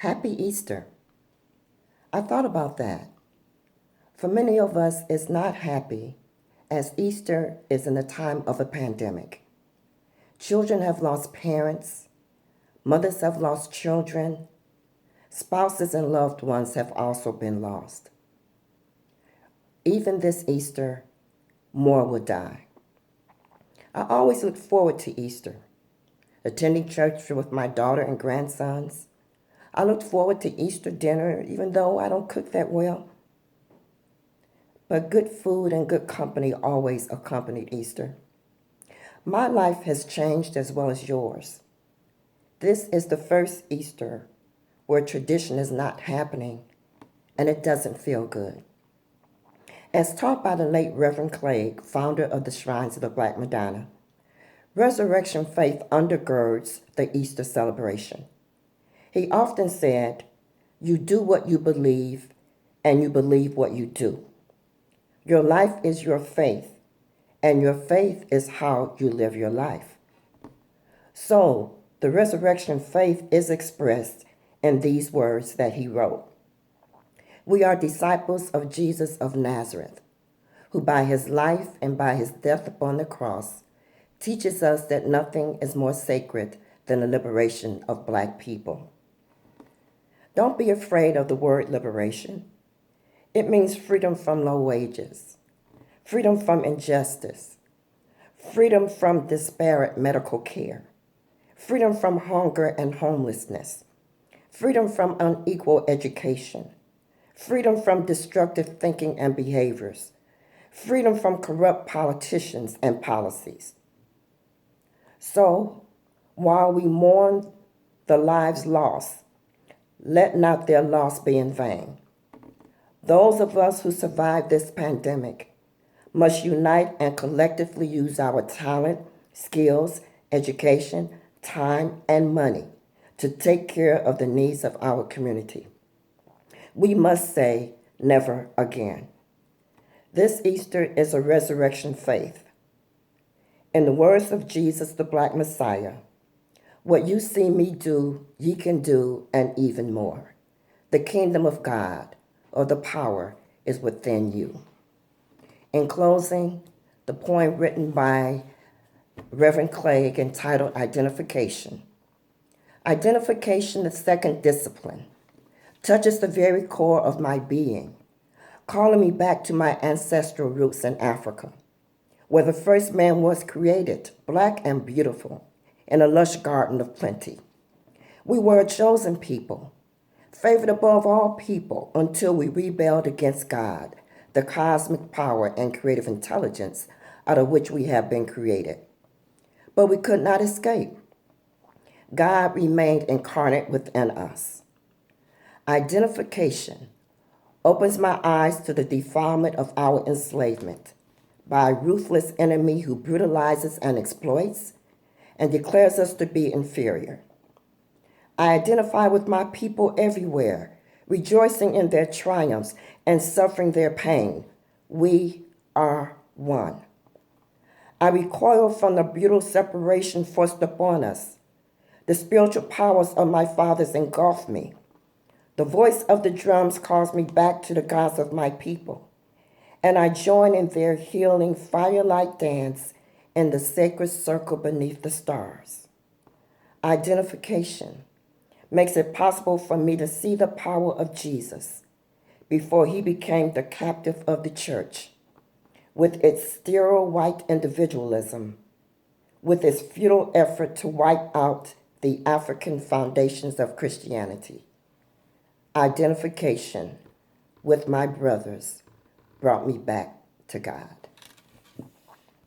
Happy Easter. I thought about that. For many of us, it's not happy, as Easter is in the time of a pandemic. Children have lost parents, mothers have lost children, spouses and loved ones have also been lost. Even this Easter, more will die. I always look forward to Easter, attending church with my daughter and grandsons. I look forward to Easter dinner, even though I don't cook that well. But good food and good company always accompanied Easter. My life has changed as well as yours. This is the first Easter where tradition is not happening and it doesn't feel good. As taught by the late Reverend Clegg, founder of the Shrines of the Black Madonna, resurrection faith undergirds the Easter celebration. He often said, "You do what you believe, and you believe what you do. Your life is your faith, and your faith is how you live your life." So, the resurrection faith is expressed in these words that he wrote. We are disciples of Jesus of Nazareth, who by his life and by his death upon the cross teaches us that nothing is more sacred than the liberation of Black people. Don't be afraid of the word liberation. It means freedom from low wages, freedom from injustice, freedom from disparate medical care, freedom from hunger and homelessness, freedom from unequal education, freedom from destructive thinking and behaviors, freedom from corrupt politicians and policies. So, while we mourn the lives lost, let not their loss be in vain. Those of us who survived this pandemic must unite and collectively use our talent, skills, education, time, and money to take care of the needs of our community. We must say, never again. This Easter is a resurrection faith. In the words of Jesus, the Black Messiah, what you see me do, ye can do, and even more. The kingdom of God, or the power, is within you. In closing, the poem written by Reverend Clegg entitled Identification. Identification, the second discipline, touches the very core of my being, calling me back to my ancestral roots in Africa, where the first man was created, Black and beautiful, in a lush garden of plenty. We were a chosen people, favored above all people until we rebelled against God, the cosmic power and creative intelligence out of which we have been created. But we could not escape. God remained incarnate within us. Identification opens my eyes to the defilement of our enslavement by a ruthless enemy who brutalizes and exploits and declares us to be inferior. I identify with my people everywhere, rejoicing in their triumphs and suffering their pain. We are one. I recoil from the brutal separation forced upon us. The spiritual powers of my fathers engulf me. The voice of the drums calls me back to the gods of my people, and I join in their healing firelight dance in the sacred circle beneath the stars. Identification makes it possible for me to see the power of Jesus before he became the captive of the church, with its sterile white individualism, with its futile effort to wipe out the African foundations of Christianity. Identification with my brothers brought me back to God.